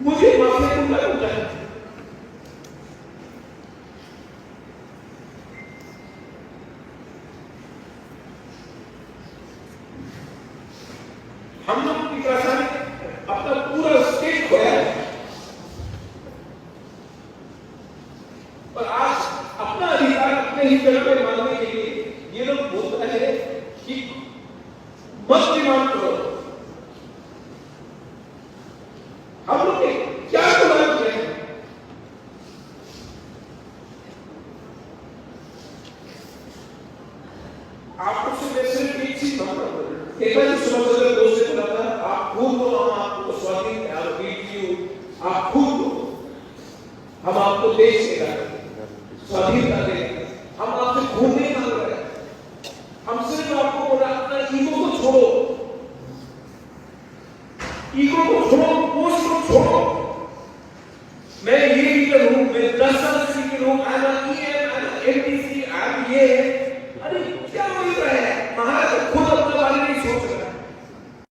मुझे माफी उल्टा है। हम लोग की तरह अपना पूरा स्टेट खोया है और आज अपना अधिकार अपने ही जगह पे मांगने के लिए ये लोग बोलते हैं कि मत डिमांड करो। हम लोग क्या डिमांड करें? आपको सिर्फ एक चीज बात करूं। एक बार सुबह दोस्त से बोला था, आप खुद को हम आपको स्वाधीन आप खुद को हम आपको देश देगा स्वाधीनता देगा। हम आपसे घूमने मांग रहे हैं। हम सिर्फ आपको बोला अपना ईगो को छोड़ो, ईगो को छोड़ो, पोस्ट को छोड़ो। मैं ये लीडर हूं, मैं 10 साल से लीडर हूं, आई एम एम एमपी